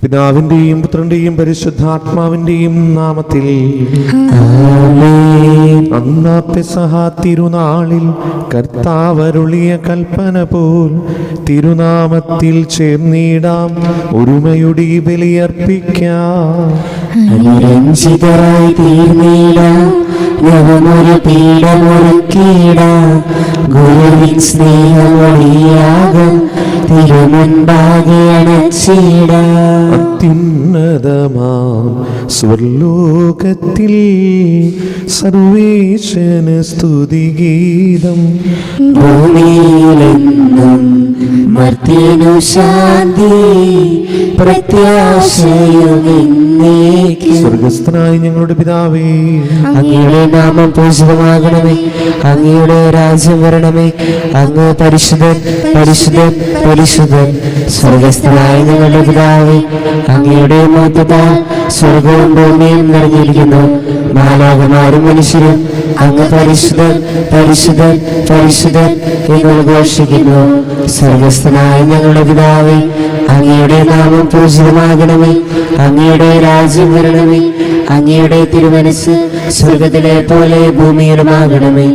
പിതാവിന്റെയും പുത്രന്റെയും പരിശുദ്ധാത്മാവിന്റെയും നാമത്തിൽ അന്നാ പെസഹ തിരുനാളിൽ കർത്താവരുളിയ കൽപ്പന പോൽ തിരുനാമത്തിൽ ചേർന്നിടാം, ഒരുമയുടെ ബലിയർപ്പിക്കാം. അനുരഞ്ജിതരായി തീർന്നിടാം, നവമൊരു പീഠമൊരുക്കിയിടാം. ഗുരുവിൻ സ്നേഹമൊഴിയാകും തിരുമുൻപാകെ അണച്ചിടാം. അത്യുന്നതമാം സ്വർലോകത്തിൽ സർവേശന സ്തുതിഗീതം. ഭൂമിയിലെന്നും മർത്യനു ശാന്തി പ്രത്യാശയുമെന്നേക്കും. സ്വർഗസ്ഥനായ ഞങ്ങളുടെ പിതാവേ, അങ്ങയുടെ നാമം പൂജിതമാകണമേ, അങ്ങയുടെ രാജ്യം വരണമേ. അങ്ങ് പരിശുദ്ധൻ പരിശുദ്ധൻ പരിശുദ്ധൻ. സ്വർഗസ്ഥനായ ഞങ്ങളുടെ പിതാവേ, അങ്ങയുടെ മഹത്വത്താൽ സ്വർഗവും ഭൂമിയും നിറഞ്ഞിരിക്കുന്നു. മാലാഖമാരും മനുഷ്യരും അങ്ങ് പരിശുദ്ധൻ പരിശുദ്ധൻ പരിശുദ്ധൻ എന്ന് ഘോഷിക്കുന്നു. സ്വർഗസ്ഥനായ ഞങ്ങളുടെ പിതാവേ, അങ്ങയുടെ നാമം പൂജിതമാകണമേ, അങ്ങയുടെ രാജ്യം വരണമേ. അങ്ങയുടെ തിരുമനസ് സ്വർഗത്തിലെ പോലെ ഭൂമിയിലുമാകണമേ.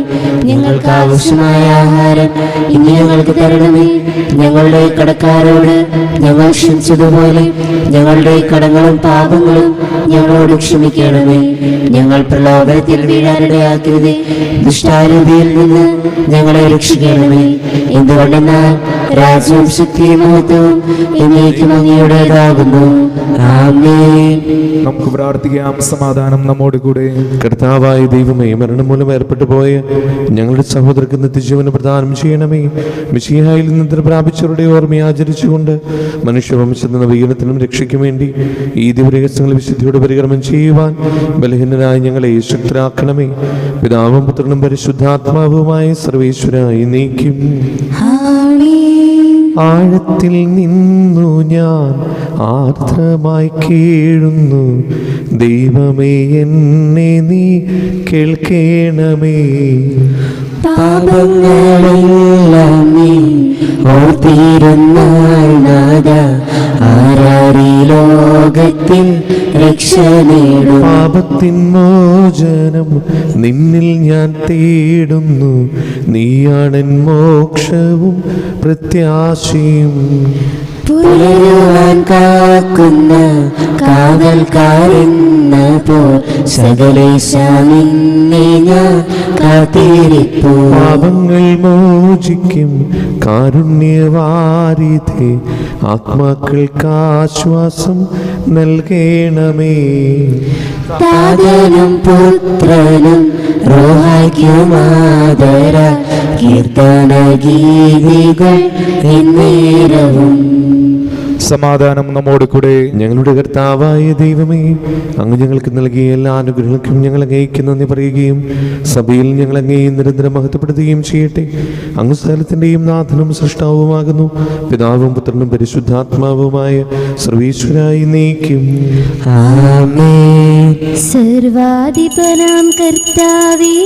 ഞങ്ങൾക്ക് ആവശ്യമായ ആഹാരം ഇനി ഞങ്ങൾക്ക് തരണമേ. ഞങ്ങളുടെ കടക്കാരോട് ഞങ്ങൾ ക്ഷമിച്ചതുപോലെ ഞങ്ങളുടെ കടങ്ങളും പാപങ്ങളും ഞങ്ങളോട് ക്ഷമിക്കണമേ. ഞങ്ങൾ പ്രലോഭനത്തിൽ വീഴാനിടയാക്കരുതേ, ദുഷ്ടാരൂപിയിൽ നിന്ന് ഞങ്ങളെ രക്ഷിക്കണമേ. എന്തുകൊണ്ടെന്നാൽ രാജ്യവും ശക്തിയും മഹത്വവും എന്നേക്കും അങ്ങയുടേതാകുന്നു. ആമേൻ. നമുക്ക് പ്രാർത്ഥിക്കാം. സമാധാനം നമ്മോട് കൂടെ. കർത്താവായ ദൈവമേ, മരണം മൂലം ഏർപ്പെട്ടു പോയ ഞങ്ങളുടെ സഹോദരർക്ക് നിത്യജീവന് പ്രദാനം ചെയ്യണമേ. മിശിഹായിൽ നിന്ന് പ്രാപിച്ചവരുടെ ഓർമ്മ ആചരിച്ചുകൊണ്ട് മനുഷ്യവംശത്തിന്റെ നവീകരണത്തിനും രക്ഷയ്ക്കും വേണ്ടി ഈ ദിവരഹസ്യങ്ങൾ വിശുദ്ധിയോടെ പരികർമ്മം ചെയ്യുവാൻ ബലഹീനരായ ഞങ്ങളെ ശക്തരാക്കണമേ. പിതാവും പുത്രനും പരിശുദ്ധാത്മാവുമായ സർവേശ്വരായി നീക്കും. ആഴത്തിൽ നിന്നു ഞാൻ ആർദ്രമായി കേഴുന്നു, ദൈവമേ എന്നെ നീ കേൾക്കേണമേ. പാപങ്ങളെല്ലാം നീ ഓർത്തിരുന്നാൽ നാഥ, ആരാരീ ലോകത്തിൽ രക്ഷ നേടും. പാപത്തിൻ മോചനം നിന്നിൽ ഞാൻ തേടുന്നു, നീയാണെൻ മോക്ഷവും പ്രത്യാശയും. പുലരുവാൻ കാക്കുന്ന കാവൽക്കാരെന്ന പോൽ സകലേശ നിന്നെ ഞാൻ കാത്തിരിപ്പൂ. പാപങ്ങൾ മോചിക്കും കാരുണ്യവാരിധേ, ആത്മാക്കൾക്ക് ആശ്വാസം നൽകണമേ. താതനും പുത്രനും റോഹായ്ക്കുമാദര കീർത്തന ഗീതികൾ എന്നേരവും. സമാധാനം നമ്മോട് കൂടെ. ഞങ്ങളുടെ കർത്താവായ ദൈവമേ, അങ്ങ് ഞങ്ങൾക്ക് നൽകിയ എല്ലാ അനുഗ്രഹങ്ങൾക്കും ഞങ്ങൾ അങ്ങേയ്ക്ക് നന്ദി പറയുകയും സഭയിൽ ഞങ്ങൾ അങ്ങേയെ നിരന്തരം മഹത്വപ്പെടുത്തുകയും ചെയ്യട്ടെ. അങ്ങ് സ്ഥലത്തിൻ്റെയും നാഥനും സൃഷ്ടാവുമാകുന്നു. പിതാവും പുത്രനും പരിശുദ്ധാത്മാവുമായ സർവീശ്വരായി നീക്കും. ആമേൻ. സർവാധിപനാം കർത്താവേ,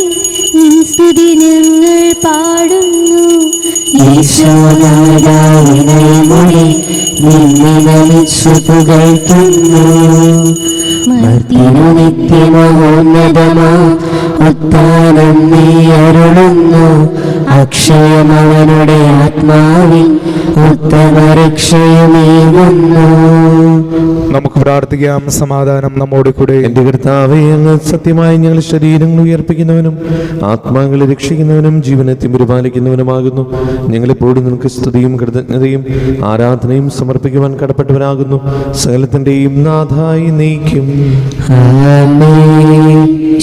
നിൻ സ്തുതി ഞങ്ങൾ പാടുന്നു. ഈശോനാഥാവിനയമൊഴി നിന്നെ നമിച്ചു പുകഴ്ത്തുന്നു. മർത്യനു നിത്യമഹോന്നതമാ ഉത്ഥാനം നീ അരുളുന്നു. അക്ഷയമവനുടെ ആത്മാവിൽ ഉത്തമരക്ഷയമേകുന്നു. നമുക്ക് പ്രാർത്ഥിക്കാം. സമാധാനം നമ്മോട് കൂടെ. എൻ്റെ കർത്താവേ, അങ്ങ് സത്യമായി ഞങ്ങളുടെ ശരീരങ്ങൾ ഉയർപ്പിക്കുന്നവനും ആത്മാക്കളെ രക്ഷിക്കുന്നവനും ജീവനെ പരിപാലിക്കുന്നവനുമാകുന്നു. ഞങ്ങളെപ്പോഴും നിനക്ക് സ്തുതിയും കൃതജ്ഞതയും ആരാധനയും സമർപ്പിക്കുവാൻ കടപ്പെട്ടവരാകുന്നു. സകലത്തിൻ്റെയും നാഥായി നീക്കും.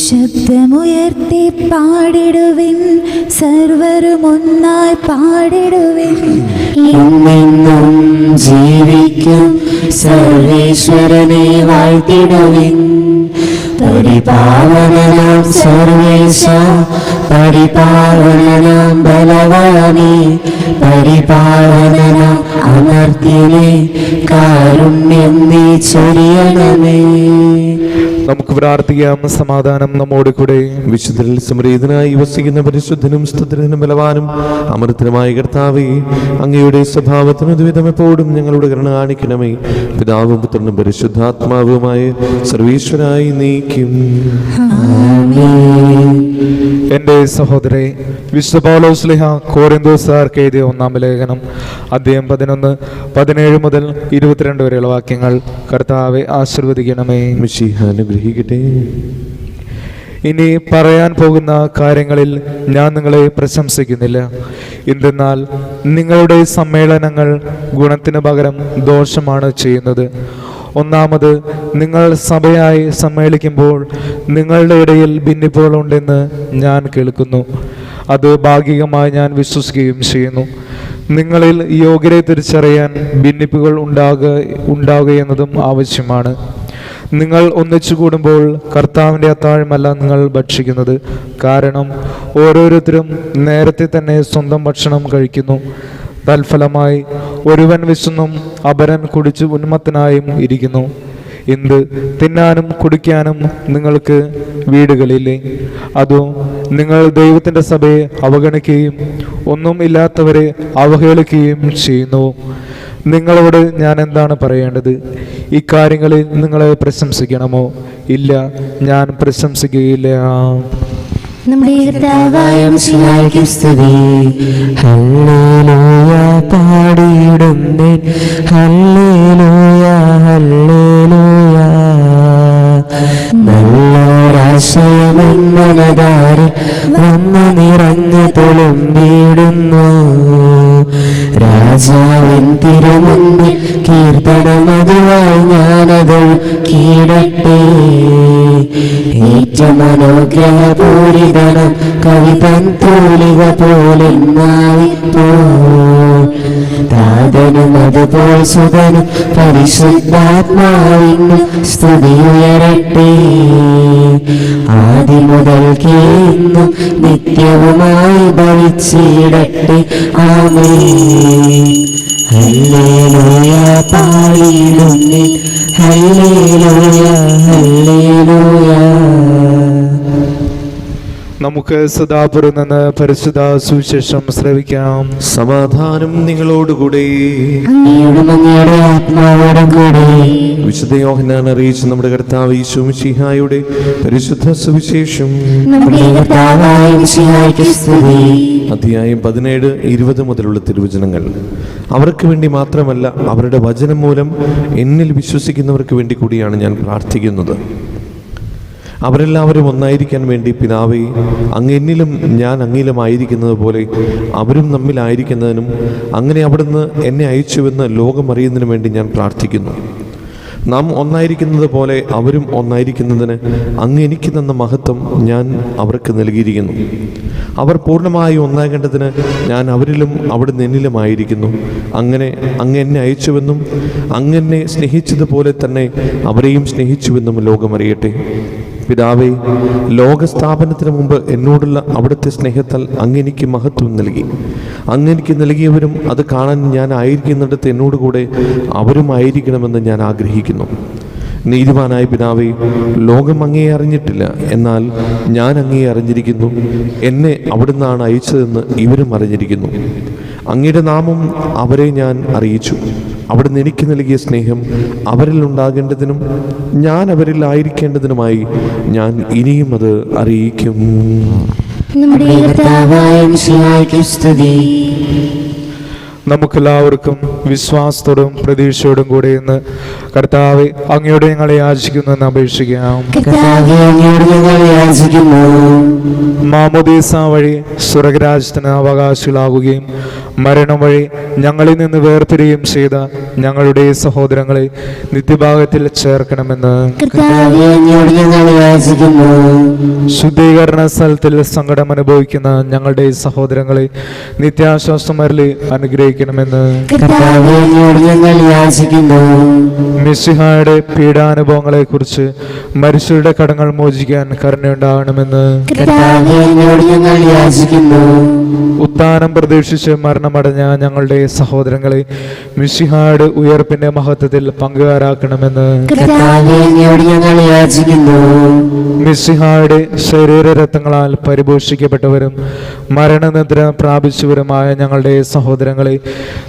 ശബ്ദമുയർത്തി പാടിടുവിൻ, സർവരും ഒന്നായി പാടിടുവിൻ. എന്നെന്നും ജീവിക്കും സർവേശ്വരനെ വാഴ്ത്തിടുവിൻ. പരിപാവനനാം സർവേശ പരിപാവനനാം ബലവാനേ, പരിപാവനനാം അമർത്യനേ, കാരുണ്യം നീ ചൊരിയണമേ. നമുക്ക് പ്രാർത്ഥിക്കാം. സമാധാനം നമ്മോട് കൂടെ. വിശുദ്ധരിൽ സമൃദ്ധനായി വസിക്കുന്ന പരിശുദ്ധനും സ്തുതിനും ബലവാനും അമൃതനുമായ കർത്താവേ, അങ്ങയുടെ സ്വഭാവത്തിന് ദ്വിധം എപ്പോഴും ഞങ്ങളുടെ കരുണ കാണിക്കണമേ. പിതാവും പുത്രനും പരിശുദ്ധാത്മാവുമായ സർവീശ്വരായി നീക്കും. എൻ്റെ സഹോദരേ, വിശുദ്ധ പൗലോസ് കോരിന്തോസുകാർക്ക് എഴുതിയ 1-ാം ലേഖനം അധ്യായം 11, 17 മുതൽ 22 വരെയുള്ള വാക്യങ്ങൾ. കർത്താവെ ആശീർവദിക്കണമേ. മിശിഹ അനുഗ്രഹിക്കട്ടെ. ഇനി പറയാൻ പോകുന്ന കാര്യങ്ങളിൽ ഞാൻ നിങ്ങളെ പ്രശംസിക്കുന്നില്ല. എന്തെന്നാൽ നിങ്ങളുടെ സമ്മേളനങ്ങൾ ഗുണത്തിന് പകരം ദോഷമാണ് ചെയ്യുന്നത്. ഒന്നാമത്, നിങ്ങൾ സഭയായി സമ്മേളിക്കുമ്പോൾ നിങ്ങളുടെ ഇടയിൽ ഭിന്നിപ്പുകളുണ്ടെന്ന് ഞാൻ കേൾക്കുന്നു. അത് ഭാഗികമായി ഞാൻ വിശ്വസിക്കുകയും ചെയ്യുന്നു. നിങ്ങളിൽ യോഗ്യരെ തിരിച്ചറിയാൻ ഭിന്നിപ്പുകൾ ഉണ്ടാകുകയെന്നതും ആവശ്യമാണ്. നിങ്ങൾ ഒന്നിച്ചു കൂടുമ്പോൾ കർത്താവിൻ്റെ അത്താഴമല്ല നിങ്ങൾ ഭക്ഷിക്കുന്നത്. കാരണം ഓരോരുത്തരും നേരത്തെ തന്നെ സ്വന്തം ഭക്ഷണം കഴിക്കുന്നു. തൽഫലമായി ഒരുവൻ വിശന്നും അപരൻ കുടിച്ച് ഉന്മത്തനായും ഇരിക്കുന്നു. എന്ത് തിന്നാനും കുടിക്കാനും നിങ്ങൾക്ക് വീടുകളില്ലേ? അതോ നിങ്ങൾ ദൈവത്തിൻ്റെ സഭയെ അവഗണിക്കുകയും ഒന്നും ഇല്ലാത്തവരെ അവഹേളിക്കുകയും ചെയ്യുന്നു? നിങ്ങളോട് ഞാൻ എന്താണ് പറയേണ്ടത്? ഇക്കാര്യങ്ങളിൽ നിങ്ങളെ പ്രശംസിക്കണമോ? ഇല്ല, ഞാൻ പ്രശംസിക്കുകയില്ല. നമ്മുടെ കർത്താവായ മിശിഹായ്ക്ക് സ്തുതി. ഹല്ലേലൂയ പാടിയിടുന്നേ, ഹല്ലേലൂയ ഹല്ലേലൂയ. നല്ലൊരാശയമെന്നതാരിൽ വന്നു നിറഞ്ഞു തുളുമ്പിടുന്നു. രാജാവിൻ തിരുമുമ്പിൽ കീർത്തനമതുവായി ഞാനത് കീഴട്ടെ. ഏറ്റവും അനുഗ്രഹപൂരിതനം കവിതൻ തൂലിക പോലെന്നായിപ്പോ. താതനും അതുപോൽ സുതനും പരിശുദ്ധാത്മാവിനും സ്തുതിയുയരട്ടെ. ആദിമുതൽക്കേ എന്നും നിത്യവുമായി ഭവിച്ചിടട്ടെ. ആമേൻ. ഹല്ലേലൂയ പാടിയിടുന്നേ, ഹല്ലേലൂയ ഹല്ലേലൂയ. നമുക്ക് സദാപുരം നിന്ന് പരിശുദ്ധ സുവിശേഷം ശ്രവിക്കാം. സമാധാനം നിങ്ങളോടുകൂടെ. അങ്ങയോടും അങ്ങയുടെ ആത്മാവോടും കൂടെ. വിശുദ്ധ യോഹന്നാൻ അറിയിച്ച നമ്മുടെ കർത്താവ് യേശു മിശിഹായുടെ പരിശുദ്ധ സുവിശേഷം. നമ്മുടെ കർത്താവായ മിശിഹായ്ക്ക് സ്തുതി. അധ്യായം 17, 20 മുതലുള്ള തിരുവചനങ്ങൾ. അവർക്ക് വേണ്ടി മാത്രമല്ല, അവരുടെ വചനം മൂലം എന്നിൽ വിശ്വസിക്കുന്നവർക്ക് വേണ്ടി കൂടിയാണ് ഞാൻ പ്രാർത്ഥിക്കുന്നത്. അവരെല്ലാവരും ഒന്നായിരിക്കാൻ വേണ്ടി പിതാവേ, അങ്ങ് എന്നിലും ഞാൻ അങ്ങിലും ആയിരിക്കുന്നത് പോലെ അവരും നമ്മിലായിരിക്കുന്നതിനും അങ്ങനെ അവിടുന്ന് എന്നെ അയച്ചുവെന്ന് ലോകം അറിയുന്നതിനും വേണ്ടി ഞാൻ പ്രാർത്ഥിക്കുന്നു. നാം ഒന്നായിരിക്കുന്നത് പോലെ അവരും ഒന്നായിരിക്കുന്നതിന് അങ്ങ് എനിക്ക് തന്ന മഹത്വം ഞാൻ അവർക്ക് നൽകിയിരിക്കുന്നു. അവർ പൂർണ്ണമായി ഒന്നാകേണ്ടതിന് ഞാൻ അവരിലും അവിടുന്ന് എന്നിലുമായിരിക്കുന്നു. അങ്ങനെ അങ്ങ് എന്നെ അയച്ചുവെന്നും അങ്ങ് എന്നെ സ്നേഹിച്ചതുപോലെ തന്നെ അവരെയും സ്നേഹിച്ചുവെന്നും ലോകമറിയട്ടെ. പിതാവേ, ലോകസ്ഥാപനത്തിന് മുമ്പ് എന്നോടുള്ള അവിടുത്തെ സ്നേഹത്താൽ അങ്ങ് എനിക്ക് മഹത്വം നൽകി. അങ്ങ് എനിക്ക് നൽകിയവരും അത് കാണാൻ ഞാൻ ആയിരിക്കുന്നിടത്ത് എന്നോടുകൂടെ അവരും ആയിരിക്കണമെന്ന് ഞാൻ ആഗ്രഹിക്കുന്നു. നീതിമാനായ പിതാവേ, ലോകം അങ്ങയെ അറിഞ്ഞിട്ടില്ല, എന്നാൽ ഞാൻ അങ്ങയെ അറിഞ്ഞിരിക്കുന്നു. എന്നെ അവിടുന്നാണ് അയച്ചതെന്ന് ഇവരും അറിഞ്ഞിരിക്കുന്നു. അങ്ങയുടെ നാമം അവരെ ഞാൻ അറിയിച്ചു. അവിടുന്ന് എനിക്ക് നൽകിയ സ്നേഹം അവരിൽ ഉണ്ടാകേണ്ടതിനും ഞാൻ അവരിൽ ആയിരിക്കേണ്ടതിനുമായി ഞാൻ ഇനിയും അത് അറിയിക്കും. നമ്മുടെ കർത്താവായ മിശിഹായ്ക്ക് സ്തുതി. നമുക്കെല്ലാവർക്കും വിശ്വാസത്തോടും പ്രതീക്ഷയോടും കൂടെ ഇന്ന് കർത്താവെ അങ്ങയോട് ഞങ്ങളെ യാചിക്കുന്നുവെന്ന് അപേക്ഷിക്കാം. കർത്താവേ, അങ്ങയോട് ഞങ്ങൾ യാചിക്കുന്നു. മാമോദീസ വഴി സ്വർഗരാജ്യത്തിന് അവകാശികളാകുകയും മരണം വഴി ഞങ്ങളിൽ നിന്ന് വേർപിരിയുകയും ചെയ്ത ഞങ്ങളുടെ സഹോദരങ്ങളെ നിത്യഭാഗത്തിൽ ചേർക്കണമെന്ന് കർത്താവേ, അങ്ങയോട് ഞങ്ങൾ യാചിക്കുന്നു. ശുദ്ധീകരണ സ്ഥലത്തിൽ സങ്കടം അനുഭവിക്കുന്ന ഞങ്ങളുടെ സഹോദരങ്ങളെ നിത്യാശ്വാസം അരുളി അനുഗ്രഹിക്കും അനുഗ്രഹിക്കണമെന്ന് കർത്താവേ, അങ്ങയോട് ഞങ്ങൾ യാചിക്കുന്നു. മിശിഹായുടെ പീഡാനുഭവങ്ങളെക്കുറിച്ച് മരിച്ചവരുടെ കടങ്ങൾ മോചിക്കാൻ കരുണയുണ്ടാകണമെന്ന് കർത്താവേ, അങ്ങയോട് ഞങ്ങൾ യാചിക്കുന്നു. ഉത്ഥാനം പ്രതീക്ഷിച്ച് മരണമടഞ്ഞ ഞങ്ങളുടെ സഹോദരങ്ങളെ മിശിഹായുടെ ഉയർപ്പിന്റെ മഹത്വത്തിൽ പങ്കുകാരാക്കണമെന്ന് കർത്താവേ, അങ്ങയോട് ഞങ്ങൾ യാചിക്കുന്നു. മിശിഹായുടെ ശരീരരത്നങ്ങളാൽ പരിപോഷിക്കപ്പെട്ടവരും മരണനിദ്ര പ്രാപിച്ചവരുമായ ഞങ്ങളുടെ സഹോദരങ്ങളെ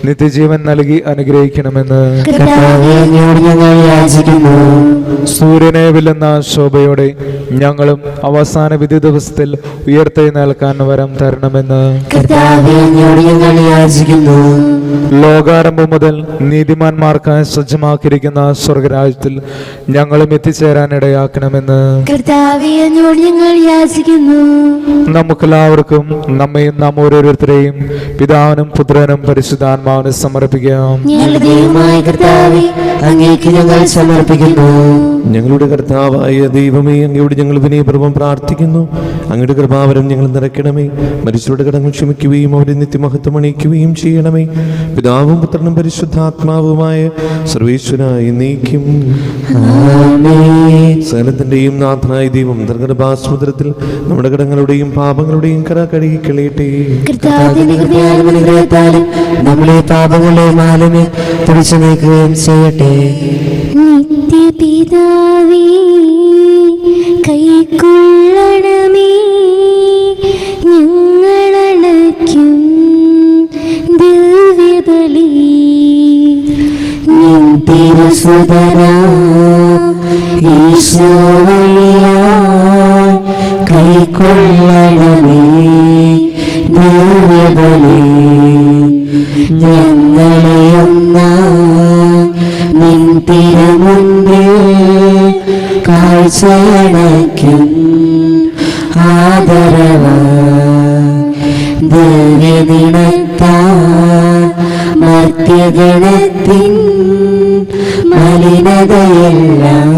നിത്യജീവൻ നൽകി അനുഗ്രഹിക്കണമെന്ന് കർത്താവേ, അങ്ങയോട് ഞങ്ങൾ യാചിക്കുന്നു. സൂര്യനെ വില്ലുന്ന ശോഭയോടെ ഞങ്ങളും അവസാന വിധി ദിവസത്തിൽ ഉയർത്തെഴുന്നേൽക്കാൻ വരം തരണമെന്ന് കർത്താവേ, അങ്ങയോട് ഞങ്ങൾ യാചിക്കുന്നു. ലോകാരംഭം മുതൽ നീതിമാന്മാർക്കായി സജ്ജമാക്കിയിരിക്കുന്ന സ്വർഗരാജ്യത്തിൽ ഞങ്ങളും എത്തിച്ചേരാൻ ഇടയാക്കണമെന്ന് കർത്താവേ, അങ്ങയോട് ഞങ്ങൾ യാചിക്കുന്നു. നമുക്കെല്ലാവർക്കും നമ്മയും നാം ഓരോരുത്തരെയും പിതാവിനും പുത്രനും പരിശുദ്ധാത്മാവിനും സമർപ്പിക്കാം. ഞങ്ങളുടെ ദൈവമായ കർത്താവേ, അങ്ങേക്ക് ഞങ്ങൾ സമർപ്പിക്കുന്നു. ഞങ്ങളുടെ കർത്താവായ ദൈവമേ, അങ്ങയോട് ഞങ്ങൾ വിനയപൂർവ്വം പ്രാർത്ഥിക്കുന്നു. അങ്ങയുടെ കൃപാവരം ഞങ്ങൾ നിറയ്ക്കണമേ. മരിച്ചവരുടെ കടങ്ങൾ ക്ഷമിക്കുകയും അവരെ നിത്യമഹത്വം അണിയിക്കുകയും ചെയ്യണമേ. പിതാവും പുത്രനും പരിശുദ്ധാത്മാവുമായ സർവേശ്വരായി നീക്കും. ആമേൻ. സകലത്തിന്റെയും നാഥനായ ദൈവം ദർഗർഭാസ്മുദ്രത്തിൽ നമ്മുടെ കടങ്ങളുടെയും പാപങ്ങളുടെയും കറ കഴുകി കളയട്ടെ. കർത്താവിന്റെ കൃപയാലും അനുഗ്രഹത്താലും നമ്മളെ പാപങ്ങളുടെ മാലിന്യ തുടച്ചു നീക്കുകയും ചെയ്യട്ടെ. നിത്യപിതാവേ, കൈക്കൊള്ളണമേ ഞങ്ങളണയ്ക്കും ദിവ്യബലി. നിൻ തിരുസുതനാം ഈശോ വഴിയായി കൈക്കൊള്ളണമേ ദിവ്യബലി. ഞങ്ങളെ ഒന്നാം നിൻ തിരുമുൻപിൽ കാഴ്ചയണയ്ക്കും ആദരവായി ദിവ്യദിനത്താൽ മർത്യഗണത്തിൻ മലിനതയെല്ലാം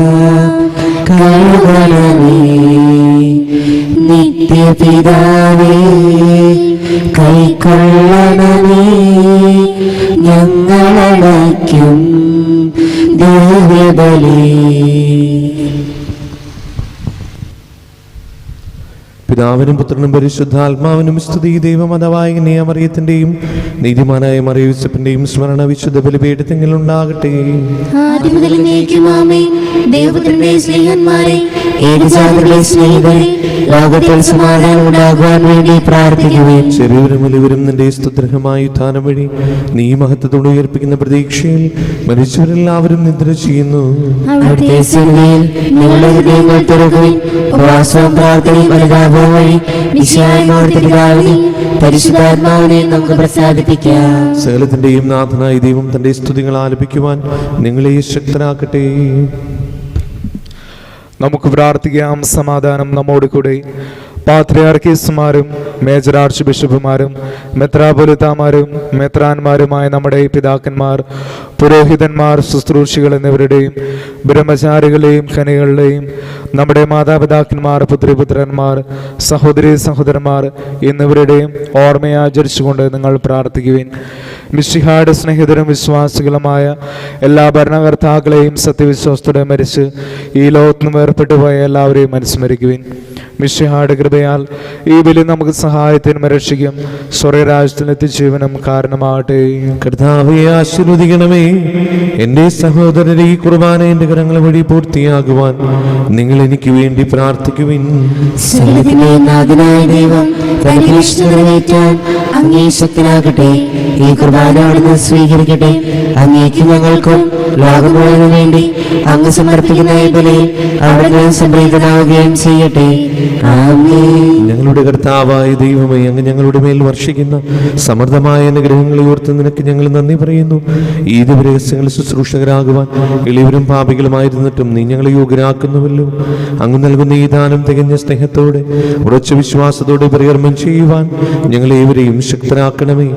കഴുകണമേ. നിത്യപിതാവേ, കൈക്കൊള്ളണമേ ഞങ്ങളണയ്ക്കും ദിവ്യബലി. പിതാവിനും പുത്രനും പരിശുദ്ധാത്മാവിനും സ്തുതി. ദൈവമതവായ മറിയത്തിന്റെയും നീതിമാനായ മറിയൂസപ്പിന്റെയും സ്മരണ വിശുദ്ധ ബലിപീഠത്തിൽ ഉണ്ടാകട്ടെ. ആദ്യം മുതൽ എന്നേക്കും ആമേൻ. ദൈവപുത്രന്റെ സ്നേഹന്മാരെ, ഏകജാതരുടെ സ്നേഹിതരെ, ലോകത്തിൽ സമാധാനം ഉണ്ടാകുവാൻ വേണ്ടി പ്രാർത്ഥിക്കുവേൻ. ചെറിയവരും വലിയവരും നിന്റെ സ്തുത്യർഹമായ ഉത്ഥാനം വഴി നീ മഹത്വത്തോടെ ഉയർപ്പിക്കുന്ന പ്രതീക്ഷയിൽ മരിച്ചവരെല്ലാവരും നിദ്ര ചെയ്യുന്നു. അവിടുത്തെ സന്നിധിയിൽ നിങ്ങളുടെ ഹൃദയങ്ങൾ തുറക്കുകയും ഉപവാസവും പ്രാർത്ഥനയും അനുതാപവും വഴി വിശാലമോടുത്ത പിതാവിനെ പരിശുദ്ധാത്മാവിനെ നമുക്ക് പ്രസാദിപ്പിക്കാം. സകലത്തിന്റെയും നാഥനായ ദൈവം തന്റെ സ്തുതികൾ ആലപിക്കുവാൻ നിങ്ങളെ ശക്തരാക്കട്ടെ. നമുക്ക് പ്രാർത്ഥിക്കാം. സമാധാനം നമ്മോട് കൂടെ. പാത്രിയാർക്കീസുമാരും മേജർ ആർച്ച് ബിഷപ്പുമാരും മെത്രാപൊലിത്താമാരും മെത്രാന്മാരുമായ നമ്മുടെ പിതാക്കന്മാർ, പുരോഹിതന്മാർ, ശുശ്രൂഷികൾ എന്നിവരുടെയും ബ്രഹ്മചാരികളെയും ഖനികളുടെയും നമ്മുടെ മാതാപിതാക്കന്മാർ, പുത്രിപുത്രന്മാർ, സഹോദരി സഹോദരന്മാർ എന്നിവരുടെയും ഓർമ്മയാചരിച്ചുകൊണ്ട് നിങ്ങൾ പ്രാർത്ഥിക്കുവിൻ. മിശിഹായുടെ സ്നേഹിതരും വിശ്വാസികളുമായ എല്ലാ ഭരണകർത്താക്കളെയും സത്യവിശ്വാസത്തോടെ മരിച്ച് ഈ ലോകത്തുനിന്ന് വേർപെട്ടുപോയ എല്ലാവരെയും അനുസ്മരിക്കുവിൻ. മിശിഹായുടെ കൃപയാൽ ഈ ബലി നമുക്ക് സഹായത്തിനും രക്ഷയ്ക്കും സ്വർഗരാജ്യത്തിൽ എത്തിച്ചീവനും കാരണമാകട്ടെ. കർത്താവെ ആശീർവദിക്കണമേ. എന്റെ സഹോദരരെ, ഈ കുർബാന എന്റെ കരങ്ങൾ വഴി പൂർത്തിയാകുവാൻ നിങ്ങൾ എനിക്ക് വേണ്ടി പ്രാർത്ഥിക്കുവിൻ. സകലത്തിന്റെ നാഥനായ ദൈവം തനിക്ക് ഇഷ്ടം നിറവേറ്റാൻ അങ്ങേ ശക്തനാകട്ടെ. ഈ കുർബാന അവിടുന്ന് സ്വീകരിക്കട്ടെ. അങ്ങേക്ക് ഞങ്ങൾക്കും ലോകം മുഴുവനും വേണ്ടി അങ്ങ് സമർപ്പിക്കുന്ന ഈ ബലിയിൽ അവിടുന്ന് സംപ്രീതനാവുകയും ചെയ്യട്ടെ. ആമേൻ. ഞങ്ങളുടെ കർത്താവായ ദൈവമേ, അങ്ങ് ഞങ്ങളുടെ മേൽ വർഷിക്കുന്ന സമൃദ്ധമായ അനുഗ്രഹങ്ങളെ ഓർത്ത് നിനക്ക് ഞങ്ങൾ നന്ദി പറയുന്നു. ഈ ദിവരഹസ്യങ്ങൾ ശുശ്രൂഷകരാകുവാൻ എളിയവരും പാപികളുമായിരുന്നിട്ടും നീ ഞങ്ങളെ യോഗ്യരാക്കുന്നുവല്ലോ. അങ്ങ് നൽകുന്ന ഈ ദാനം തികഞ്ഞ സ്നേഹത്തോടെ ഉറച്ച വിശ്വാസത്തോടെ പരികർമ്മം ചെയ്യുവാൻ ഞങ്ങളേവരെയും ശക്തരാക്കണമേ.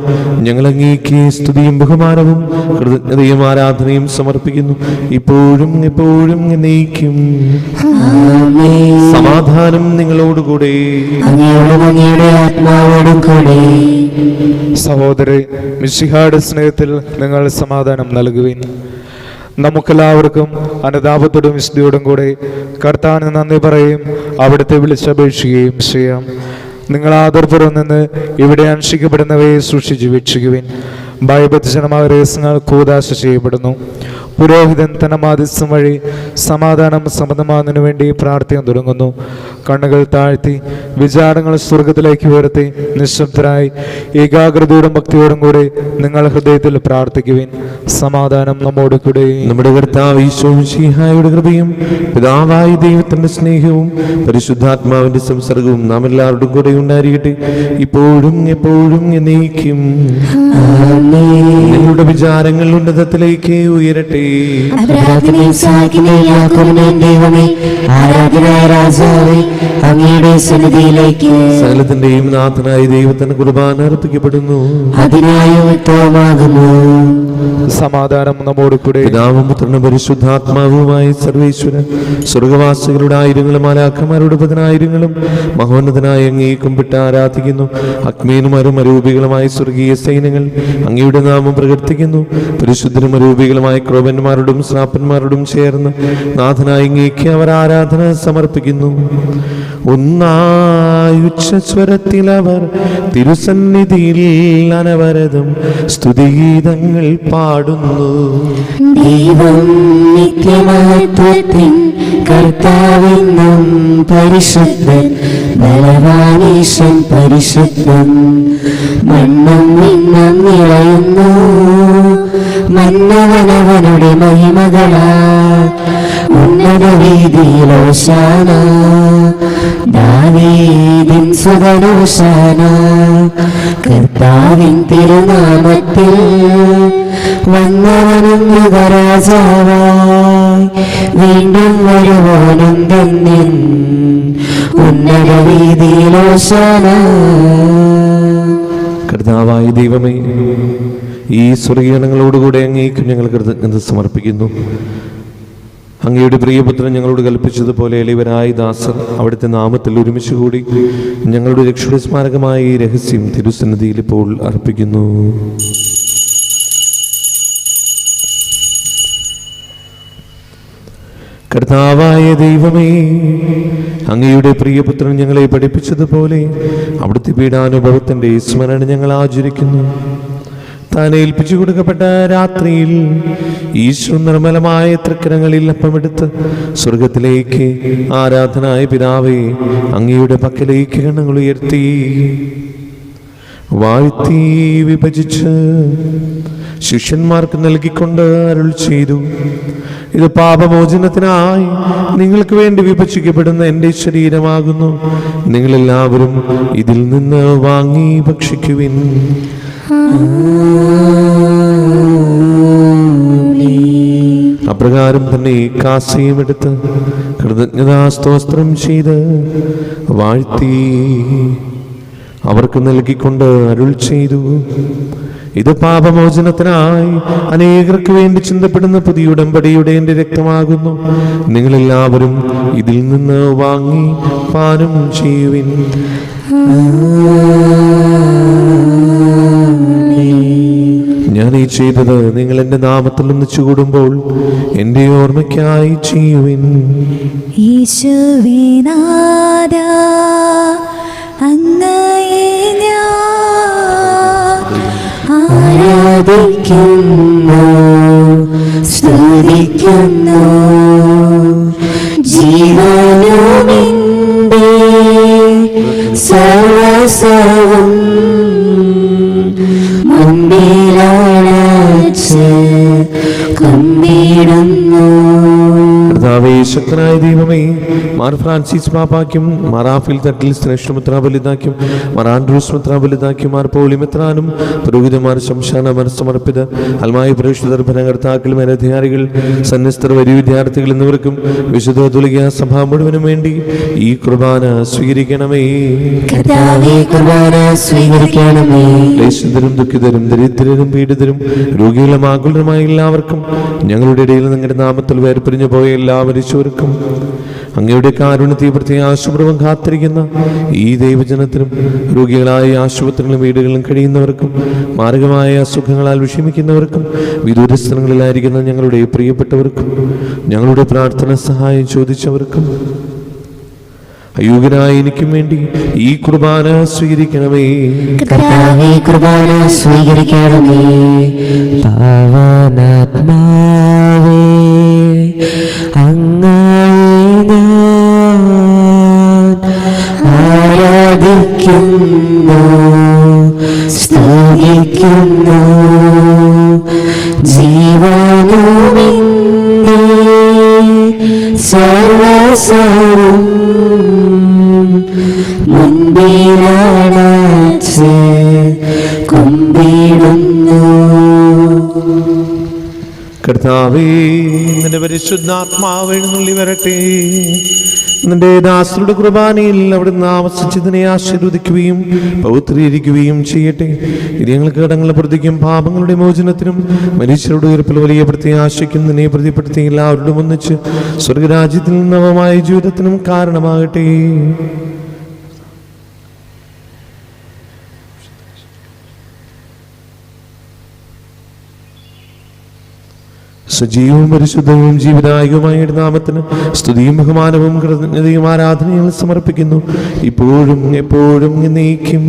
ഞങ്ങൾ അങ്ങേക്ക് അങ്ങേക്ക് സ്തുതിയും ബഹുമാനവും കൃതജ്ഞതയും ആരാധനയും സമർപ്പിക്കുന്നു, ഇപ്പോഴും എപ്പോഴും എന്നേക്കും. സമാധാനം നിങ്ങളോടുകൂടെ. സഹോദരേ, മിശിഹായുടെ സ്നേഹത്തിൽ നിങ്ങൾ സമാധാനം നൽകുവിൻ. നമുക്കെല്ലാവർക്കും അനുതാപത്തോടും വിശുദ്ധിയോടും കൂടെ കർത്താവിന് നന്ദി പറയും, അവിടുത്തെ വിളിച്ചപേക്ഷിക്കുകയും ചെയ്യാം. നിങ്ങൾ ആദരപൂർവ്വം നിന്ന് ഇവിടെ അനുഷ്ഠിക്കപ്പെടുന്നവയെ സൂക്ഷിച്ചു വീക്ഷിക്കുവിൻ. ഭയബദ്ധജനമായ രഹസ്യങ്ങൾ കൂദാശ ചെയ്യപ്പെടുന്നു. പുരോഹിതൻ തന്റെ മാധ്യസ്ഥം വഴി സമാധാനം സംബന്ധമാകുന്നതിനു വേണ്ടി പ്രാർത്ഥന തുടങ്ങുന്നു. കണ്ണുകൾ താഴ്ത്തി വിചാരങ്ങൾ സ്വർഗത്തിലേക്ക് ഉയർത്തി നിശബ്ദരായി ഏകാഗ്രതയോടും ഭക്തിയോടും കൂടെ നിങ്ങൾ ഹൃദയത്തിൽ പ്രാർത്ഥിക്കുവിൻ. സമാധാനം നമ്മോട് കൂടെ. നമ്മുടെ കർത്താവ് ഈശോ മിശിഹായുടെ കൃപയും പിതാവായ ദൈവത്തിന്റെ സ്നേഹവും പരിശുദ്ധാത്മാവിന്റെ സംസർഗവും നാം എല്ലാവരുടെയും കൂടെ ഉണ്ടായിരിക്കട്ടെ, ഇപ്പോഴും എപ്പോഴും എന്നേക്കും. നിങ്ങളുടെ വിചാരങ്ങൾ ഉന്നതത്തിലേക്ക് ഉയരട്ടെ. സകലത്തിന്റെയും നാഥനായ ദൈവത്തിന് കുർബാന അർപ്പിക്കപ്പെടുന്നു. സമാധാനം നമ്മോട് കൂടെ. പിതാവും പുത്രനും പരിശുദ്ധാത്മാവുമായ സർവേശ്വരൻ സ്വർഗവാസികളുടെ ആയിരങ്ങളും മാലാഖമാരുടെ പതിനായിരങ്ങളും മഹോന്നതനായ അങ്ങയെ കുമ്പിട്ട് ആരാധിക്കുന്നു. അഗ്മീനുമാരും അരൂപികളുമായ സ്വർഗീയ സൈന്യങ്ങൾ അങ്ങയുടെ നാമം പ്രകീർത്തിക്കുന്നു. പരിശുദ്ധരും അരൂപികളുമായ ക്രോപന്മാരോടും ശ്രാപ്പന്മാരോടും ചേർന്ന് നാഥനായ അങ്ങേക്ക് അവർ ആരാധന സമർപ്പിക്കുന്നു. ഒന്നായി ഉച്ചസ്വരത്തിൽ അവർ തിരുസന്നിധിയിൽ അനവരതം സ്തുതിഗീതങ്ങൾ പാടുന്നു. ദൈവം നിത്യമഹത്വത്തിൻ കർത്താവെന്നും പരിശുദ്ധൻ, ബലവാനീശൻ പരിശുദ്ധൻ. മണ്ണും വിണ്ണും നിറയുന്നു മന്നവനവനുടെ മഹിമകളാൽ. ഉന്നത വീതിയിൽ ഓശാന, ദാവീദിൻ സുതനോശാന. കർത്താവിൻ തിരുനാമത്തിൽ വന്നവനും യുവരാജാവായി വീണ്ടും വരുവാനും തന്നെ. ഉന്നത വീതിയിൽ ഓശാന. കർത്താവായ ദൈവമേ, ഈ സ്വർഗീയങ്ങളോടുകൂടെ അങ്ങേക്കും ഞങ്ങൾ കൃതജ്ഞത സമർപ്പിക്കുന്നു. അങ്ങയുടെ പ്രിയപുത്രൻ ഞങ്ങളോട് കൽപ്പിച്ചതുപോലെ എളിയവരായ ദാസർ അവിടുത്തെ നാമത്തിൽ ഒരുമിച്ച് കൂടി ഞങ്ങളുടെ രക്ഷയുടെ സ്മാരകമായ ഈ രഹസ്യം തിരുസന്നിധിയിൽ ഇപ്പോൾ അർപ്പിക്കുന്നു. കർത്താവായ ദൈവമേ, അങ്ങയുടെ പ്രിയപുത്രൻ ഞങ്ങളെ പഠിപ്പിച്ചതുപോലെ അവിടുത്തെ പീഡാനുഭവത്തിന്റെ സ്മരണ ഞങ്ങൾ ആചരിക്കുന്നു. താൻ ഏൽപ്പിച്ചു കൊടുക്കപ്പെട്ട രാത്രിയിൽ ഈശോ നിർമ്മലമായ തൃക്കരങ്ങളിൽ അപ്പമെടുത്ത് സ്വർഗത്തിലേക്ക് ആരാധനായ പിതാവേ അങ്ങയുടെ പക്കലേക്ക് കണ്ണുകൾ ഉയർത്തി വാഴ്ത്തി വിഭജിച്ച് ശിഷ്യന്മാർക്ക് നൽകിക്കൊണ്ട് അരുൾ ചെയ്തു, ഇത് പാപമോചനത്തിനായി നിങ്ങൾക്ക് വേണ്ടി വിഭജിക്കപ്പെടുന്ന എൻ്റെ ശരീരമാകുന്നു. നിങ്ങളെല്ലാവരും ഇതിൽ നിന്ന് വാങ്ങി ഭക്ഷിക്കുവിൻ. അപ്രകാരം തന്നെ കാസയും എടുത്ത് കൃതജ്ഞതാസ്തോത്രം ചെയ്ത് വാഴ്ത്തി അവർക്ക് നൽകിക്കൊണ്ട് അരുൾ ചെയ്തു, ഇത് പാപമോചനത്തിനായി അനേകർക്ക് വേണ്ടി ചിന്തപ്പെടുന്ന പുതിയ ഉടമ്പടിയുടെ എൻ്റെ രക്തമാകുന്നു. നിങ്ങളെല്ലാവരും ഇതിൽ നിന്ന് വാങ്ങി പാനം ചെയ്യുവിൻ. ഞാൻ ഈ ചെയ്തത് നിങ്ങൾ എൻ്റെ നാമത്തിൽ ഒന്നിച്ചു കൂടുമ്പോൾ എൻ്റെ ഓർമ്മയ്ക്കായി ചെയ്യുവിൻ. യേശുവിനാഥ അങ്ങയെ ഞാൻ ആരാധിക്കുന്നു, സ്തുതിക്കുന്നു. ജീവനുമിൻ്റെ സർവസ്വവും മുമ്പിലടച്ച് കുമ്പിടുന്നു. കർത്താവേ, ശക്തനായ ദൈവമേ, മാർ ഫ്രാൻസിസ് പാപ്പാക്കും മാറാഫിൽ തട്ടിൽ ശ്രേഷ്ഠമിത്രാബലിതാക്കും മാർ ആൻഡ്രൂസ് മിത്രാബലിതാക്കും മാർ പോളിമിത്രാനും പുരോഹിതന്മാർ ശംശാനമാർ സമർപ്പിത അൽമായ പ്രേക്ഷിതർ ഭരണകർത്താക്കൾ മേലധികാരികൾ സന്യസ്തർ വരി വിദ്യാർത്ഥികൾ എന്നിവർക്കും വിശുദ്ധ കത്തോലിക്കാ സഭ മുഴുവനും വേണ്ടി ഈ കുർബാന സ്വീകരിക്കണമേ. ക്ലേശിതരും ദുഃഖിതരും ദരിദ്രരും പീഡിതരും രോഗികളും ആകുലരുമായ എല്ലാവർക്കും ഞങ്ങളുടെ ഇടയിൽ നിങ്ങളുടെ നാമത്തിൽ വേർപിരിഞ്ഞു പോയ എല്ലാ മരിച്ചവർക്കും അങ്ങയുടെ കാരുണ്യത്തെ പ്രത്യാശപൂർവ്വം കാത്തിരിക്കുന്ന ഈ ദൈവജനത്തിനും രോഗികളായ ആശുപത്രികളിലും വീടുകളിലും കഴിയുന്നവർക്കും മാരകമായ അസുഖങ്ങളാൽ വിഷമിക്കുന്നവർക്കും വിദൂര സ്ഥലങ്ങളിലായിരിക്കുന്ന ഞങ്ങളുടെ പ്രിയപ്പെട്ടവർക്കും ഞങ്ങളുടെ പ്രാർത്ഥന സഹായം ചോദിച്ചവർക്കും അയോഗ്യനായ എനിക്കും വേണ്ടി ഈ കുർബാന സ്വീകരിക്കണമേ. കുർബാന സ്വീകരിക്കണമേ. പാവനാത്മാവേ അങ്ങയെ ആരാധിക്കുന്നു, സ്തുതിക്കുന്നു. ജീവനുമിന്റെ സർവസവും മുൻപിലടച്ച് കുമ്പിടുന്നു. കർത്താവേ, നിന്റെ പരിശുദ്ധാത്മാവ് എഴുന്നള്ളി വരട്ടെ. നിന്റെ ദാസരുടെ കുർബാനയിൽ അവിടുന്ന് ആവസിച്ചതിനെ ആശീർവദിക്കുകയും പവിത്രീകരിക്കുകയും ചെയ്യട്ടെ. ഇത് ഞങ്ങൾക്ക് കടങ്ങളുടെ പ്രതിക്കും പാപങ്ങളുടെ മോചനത്തിനും മനുഷ്യരുടെ ഉയർപ്പിൽ വലിയ പ്രത്യാശയ്ക്കും നിന്നെ പ്രതിപ്പെടുത്തി എല്ലാവരോടും ഒന്നിച്ച് സ്വർഗരാജ്യത്തിൽ നവമായ ജീവിതത്തിനും കാരണമാകട്ടെ. സജീവവും പരിശുദ്ധവും ജീവദായകവുമായ നാമത്തിന് സ്തുതിയും ബഹുമാനവും കൃതജ്ഞതയും ആരാധനയും സമർപ്പിക്കുന്നു, ഇപ്പോഴും എപ്പോഴും എന്നേക്കും.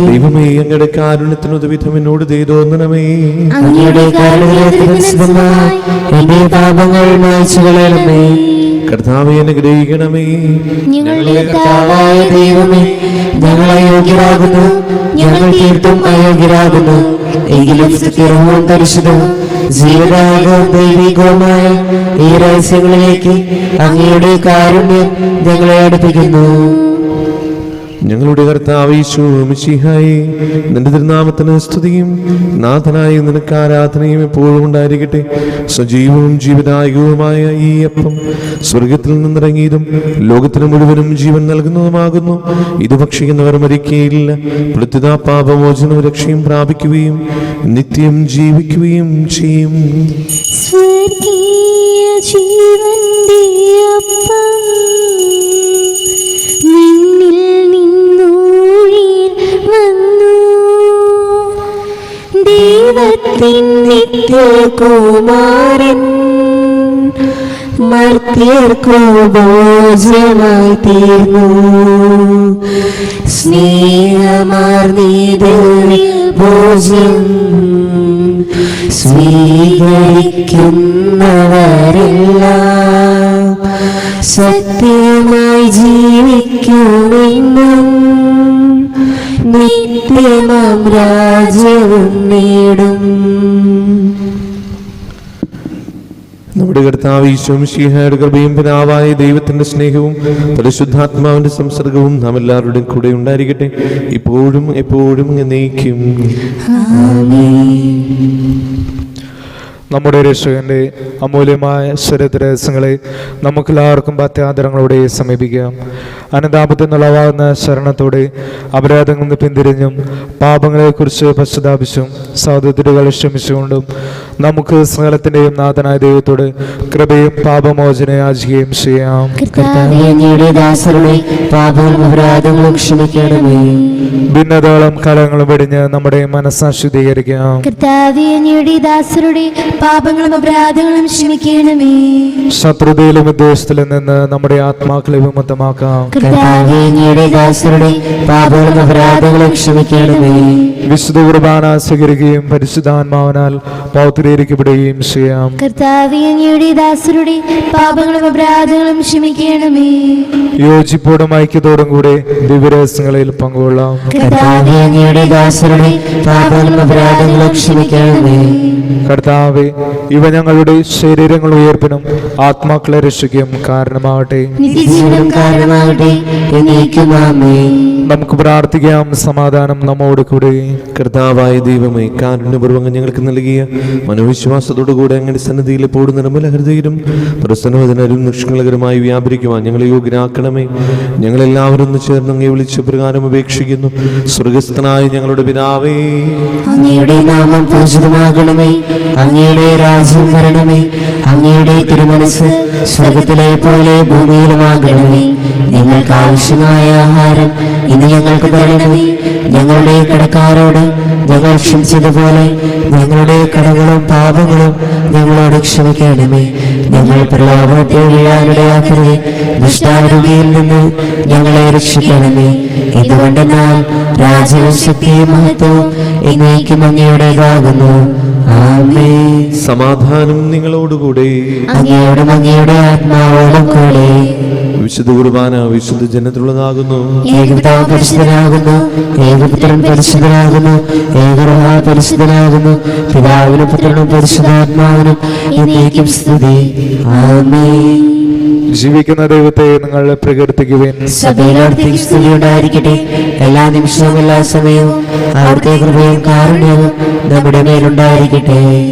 ദൈവമേ, അങ്ങയുടെ കാരുണ്യത്തിനൊരു വിധം എന്നോട് തോന്നണമേ. കർത്താവേ, അനുഗ്രഹിക്കണമേ. ഞങ്ങൾ അയോഗ്യരാകുന്നു, ഞങ്ങൾ തീർത്തും അയോഗ്യരാകുന്നു. എങ്കിലും സ്ഥിരവും പരിശുദ്ധവും ജീവദായകവും ദൈവികവുമായ ഈ രഹസ്യങ്ങളിലേക്ക് അങ്ങയുടെ കാരുണ്യം ഞങ്ങളെ അടുപ്പിക്കുന്നു. ഞങ്ങളുടെ കർത്താവേ ഈശോയെ മിശിഹായേ, നിന്റെ തിരുനാമത്തിന് സ്തുതിയും നാഥനായ നിനക്ക് ആരാധനയും എപ്പോഴും ഉണ്ടായിരിക്കട്ടെ. സജീവവും ജീവദായകവുമായ ഈ അപ്പം സ്വർഗത്തിൽ നിന്നിറങ്ങിയതും ലോകത്തിന് മുഴുവനും ജീവൻ നൽകുന്നതുമാകുന്നു. ഇത് ഭക്ഷിക്കുന്നവർ മരിക്കുകയില്ല, പ്രത്യുത പാപമോചനവും രക്ഷയും പ്രാപിക്കുകയും നിത്യം ജീവിക്കുകയും ചെയ്യും. സ്വർഗീയ ജീവന്റെ അപ്പം നിന്നിൽ നിന്നൂഴിൽ വന്നു, ദൈവത്തിൻ നിത്യകുമാരൻ മർത്യർക്കു ഭോജ്യമായി തീർന്നു. സ്നേഹമാർന്നീ ഭോജ്യം സ്വീകരിക്കുന്നവരെല്ലാം സത്യമായി ജീവിക്കുമെന്നും നിത്യമാം രാജ്യവും നേടും. നമ്മുടെ കർത്താവ് ഈശോ മിശിഹായുടെ കൃപയും പിതാവായ ദൈവത്തിന്റെ സ്നേഹവും പരിശുദ്ധാത്മാവിന്റെ സംസർഗവും നാം എല്ലാവരുടെയും കൂടെ ഉണ്ടായിരിക്കട്ടെ, ഇപ്പോഴും എപ്പോഴും എന്നേക്കും. നമ്മുടെ രക്ഷകന്റെ അമൂല്യമായ ശരീരരഹസ്യങ്ങളെ നമുക്കെല്ലാവർക്കും ഭക്ത്യാദരങ്ങളോടെ സമീപിക്കാം. അനുതാപത്തിൽ നിന്നുളവാകുന്ന ശരണത്തോടെ അപരാധങ്ങളിൽ നിന്ന് പിന്തിരിഞ്ഞും പാപങ്ങളെക്കുറിച്ച് പശ്ചാത്താപിച്ചും സഹോദരങ്ങൾ ക്ഷമിച്ചുകൊണ്ടും നമുക്ക് സകലത്തിന്റെയും നാഥനായ ദൈവത്തോട് കൃപയും പാപമോചന യാചിക്കുകയും ചെയ്യാം. ഭിന്നതകളും കലങ്ങളും വെടിഞ്ഞ് നമ്മുടെ മനസ്സാക്ഷി ശുദ്ധീകരിക്കാം. പാപങ്ങളും അപരാധങ്ങളും ക്ഷമിക്കണമേ. ശത്രുതയിലും ഉദ്ദേശത്തിലും നിന്ന് നമ്മുടെ ആത്മാക്കളെ വിമുക്തമാക്കാം. വിശുദ്ധ കുർബാന സ്വീകരിക്കുകയും പരിശുദ്ധാത്മാവിനാൽ പൗത്രീകരിക്കപ്പെടുകയും ചെയ്യാം. പാപങ്ങളും അപരാധങ്ങളും ക്ഷമിക്കണമേ. യോജിപ്പോടും ഐക്യത്തോടും കൂടെ ദിവ്യരഹസ്യങ്ങളിൽ പങ്കുകൊള്ളാം. കർത്താവെ, ഇവ ഞങ്ങളുടെ ശരീരങ്ങൾ ഉയർപ്പിനും ആത്മാക്കളെ രക്ഷിക്കും കാരണമാവട്ടെ. നിത്യജീവനും കാരണമാകട്ടെ. എന്നേക്കും ആമേൻ. നമുക്ക് പ്രാർത്ഥിക്കാം. സമാധാനം നമ്മോട് കൂടെ. കർത്താവായ ദൈവമേ, കാരുണ്യപൂർവ്വം ഞങ്ങൾക്ക് നൽകിയ മനോവിശ്വാസത്തോടുകൂടെ അങ്ങനെ സന്നിധിയിൽ എപ്പോഴും നിർമ്മല ഹൃദയരും പ്രസന്നവദനരും നിഷ്കളങ്കരമായി വ്യാപരിക്കുവാൻ ഞങ്ങളെ യോഗ്യരാക്കണമേ. ഞങ്ങളെല്ലാവരും ഒന്ന് ചേർന്ന് അങ്ങേ വിളിച്ച പ്രകാരം അപേക്ഷിക്കുന്നു. സ്വർഗസ്ഥനായ ഞങ്ങളുടെ പിതാവേ, അങ്ങയുടെ നാമം പൂജിതമാകണമേ. അങ്ങയുടെ രാജ്യം വരണമേ. അങ്ങയുടെ തിരുമനസ് സ്വർഗത്തിലെ പോലെ ഭൂമിയിലുമാകണമേ. ഞങ്ങൾക്ക് ആവശ്യമായ ആഹാരം ഇന്ന് ഞങ്ങൾക്ക് തരണമേ. ഞങ്ങളുടെ കടക്കാരോട് ഞങ്ങൾ ക്ഷമിച്ചതുപോലെ ഞങ്ങളുടെ കടങ്ങളും പാപങ്ങളും ഞങ്ങളോട് ക്ഷമിക്കണമേ. ഞങ്ങൾ പ്രലോഭനത്തിൽ വീഴാനിടയാക്കരുതേ. ദുഷ്ടാരൂപിയിൽ നിന്ന് ഞങ്ങളെ രക്ഷിക്കണമേ. എന്തുകൊണ്ടെന്നാൽ രാജ്യവും ശക്തിയും മഹത്വവും എന്നേക്കും അങ്ങയുടേതാകുന്നു. ആമേൻ. സമാധാനം നിങ്ങളോടുകൂടെ. അങ്ങയോടും അങ്ങയുടെ ആത്മാവോടും കൂടെ. വിശുദ്ധ കുർബാന വിശുദ്ധ ജനത്തിലുള്ളതാകുന്നു. ഏകപിതാവ് പരിശുദ്ധനാകുന്നു. ഏകപുത്രൻ പരിശുദ്ധനാകുന്നു. ഏകരൂഹ പരിശുദ്ധനാകുന്നു. പിതാവിനും പുത്രനും പരിശുദ്ധാത്മാവിനും എന്നേക്കും സ്തുതി. ആമേൻ. ജീവിക്കുന്ന ദൈവത്തെ നിങ്ങൾ പ്രകീർത്തിക്കുവിൻ. സഭയിലവിടുത്തെ സ്തുതി ഉണ്ടായിരിക്കട്ടെ. എല്ലാ നിമിഷവും എല്ലാ സമയവും അവിടുത്തെ കൃപയും കാരുണ്യവും നമ്മുടെ മേലുണ്ടായിരിക്കട്ടെ.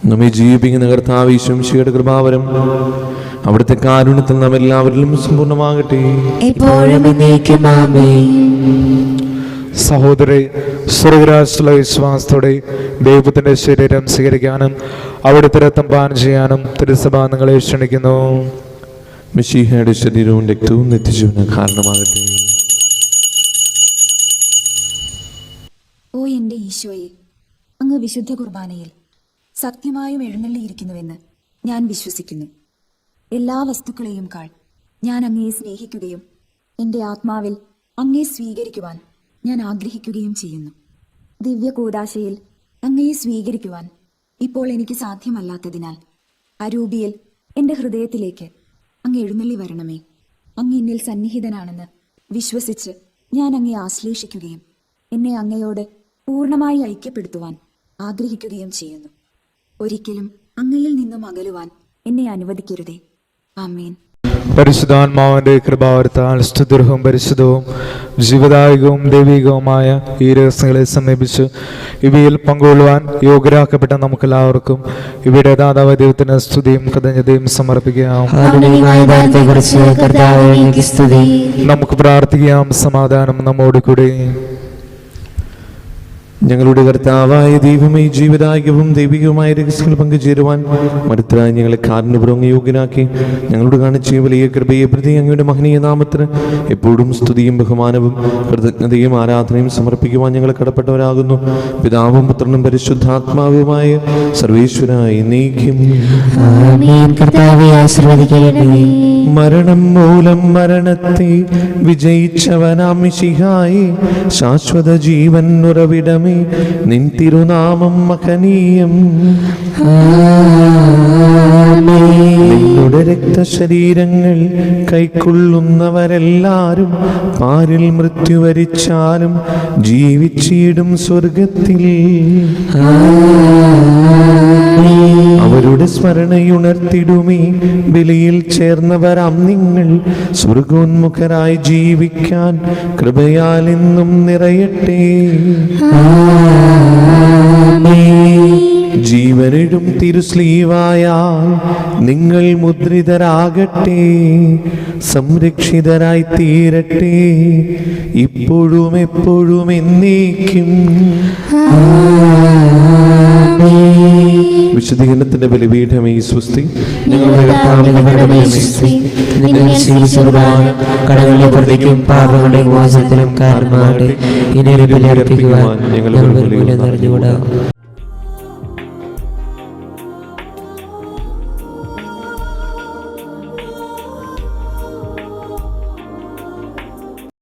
നമ്മെ ജീവിപ്പിക്കുന്ന കർത്താവ് ഈശോയുടെ കൃപാവരം അവിടുത്തെ കാരുണ്യത്തിൽ നാം എല്ലാവരിലും സമ്പൂർണ്ണമാകട്ടെ. എപ്പോഴും എന്നേക്കും ആമേൻ. സഹോദരി, സ്വർഗരാജ്യത്തിലുള്ള വിശ്വാസത്തോടെ ദൈവത്തിന്റെ ശരീരം സ്വീകരിക്കാനും അവിടുത്തെ രക്തം പാനം ചെയ്യാനും തിരുസഭ നിങ്ങളെ ക്ഷണിക്കുന്നു. മിശിഹായുടെ ശരീരവും രക്തവും നിത്യജീവന് കാരണമാകട്ടെ. ഓ എൻ്റെ ഈശോയെ, അങ്ങ് വിശുദ്ധ കുർബാനയിൽ സത്യമായും എഴുന്നള്ളിയിരിക്കുന്നുവെന്ന് ഞാൻ വിശ്വസിക്കുന്നു. എല്ലാ വസ്തുക്കളെയും കാൾ ഞാൻ അങ്ങയെ സ്നേഹിക്കുകയും എൻ്റെ ആത്മാവിൽ അങ്ങയെ സ്വീകരിക്കുവാൻ ഞാൻ ആഗ്രഹിക്കുകയും ചെയ്യുന്നു. ദിവ്യ കൂദാശയിൽ അങ്ങയെ സ്വീകരിക്കുവാൻ ഇപ്പോൾ എനിക്ക് സാധ്യമല്ലാത്തതിനാൽ അരൂപിയിൽ എൻ്റെ ഹൃദയത്തിലേക്ക് അങ്ങ് എഴുന്നള്ളി വരണമേ. അങ്ങ് എന്നിൽ സന്നിഹിതനാണെന്ന് വിശ്വസിച്ച് ഞാൻ അങ്ങയെ ആശ്ലേഷിക്കുകയും എന്നെ അങ്ങയോട് പൂർണ്ണമായി ഐക്യപ്പെടുത്തുവാൻ ആഗ്രഹിക്കുകയും ചെയ്യുന്നു. ഒരിക്കലും അങ്ങയിൽ നിന്നും അകലുവാൻ എന്നെ അനുവദിക്കരുതേ. ആമേൻ. പരിശുദ്ധാത്മാവിന്റെ കൃപാവരത്താൽ സ്തുതിർഹവും പരിശുദ്ധവും ജീവദായകവും ദൈവികവുമായ ഈ രഹസ്യങ്ങളെ സമീപിച്ച് ഇവയിൽ പങ്കുകൊള്ളുവാൻ യോഗ്യരാക്കപ്പെട്ട നമുക്കെല്ലാവർക്കും ഇവയുടെ ദാതാവായ ദൈവത്തിന് സ്തുതിയും കൃതജ്ഞതയും സമർപ്പിക്കാം. നമുക്ക് പ്രാർത്ഥിക്കാം. സമാധാനം നമ്മോട് കൂടെ. ഞങ്ങളുടെ കർത്താവായ ദൈവമേ, ജീവദായകവും ദൈവികവുമായ രഹസ്യങ്ങൾ പങ്കുചേരുവാൻ മരുത്തരായി ഞങ്ങളെ കാരുണ്യപൂർവ്വം യോഗ്യനാക്കി ഞങ്ങളോട് കാണിച്ച വലിയ കൃപയെ പ്രതി അങ്ങയുടെ മഹനീയ നാമത്തിന് എപ്പോഴും സ്തുതിയും ബഹുമാനവും കൃതജ്ഞതയും ആരാധനയും സമർപ്പിക്കുവാൻ ഞങ്ങൾ കടപ്പെട്ടവരാകുന്നു. പിതാവും പുത്രനും പരിശുദ്ധാത്മാവുമായ സർവേശ്വരായി നീക്കും. മരണം മൂലം മരണത്തെ വിജയിച്ചവനാം മിശിഹായേ, ശാശ്വത ജീവൻ ഉറവിടമേ, നിൻ തിരുനാമം മഹനീയം. നിങ്ങളുടെ രക്തശരീരങ്ങൾ കൈക്കൊള്ളുന്നവരെല്ലാരും പാരിൽ മൃത്യു വരിച്ചാലും ജീവിച്ചിടും സ്വർഗത്തിൽ. അവരുടെ സ്മരണയുണർത്തിടുമേ. ബലിയിൽ ചേർന്നവരാം നിങ്ങൾ സ്വർഗോന്മുഖരായി ജീവിക്കാൻ കൃപയാൽ എന്നും നിറയട്ടെ. ജീവനിടും തിരുസ്ലീവായാൽ നിങ്ങൾ മുദ്രിതരാകട്ടെ, സംരക്ഷിതരായി തീരട്ടെ, ഇപ്പോഴും എപ്പോഴും എന്നേക്കും. വിശുദ്ധീകരണത്തിന്റെ ബലിപീഠമേ സ്വസ്തി. കടകളുടെ പ്രതിക്കും പാപങ്ങളുടെ മോചനത്തിനും കാരണമാകട്ടെ. ഇനി ബലിയർപ്പിക്കുവാൻ ഞങ്ങൾ നിറഞ്ഞുകൂടാ.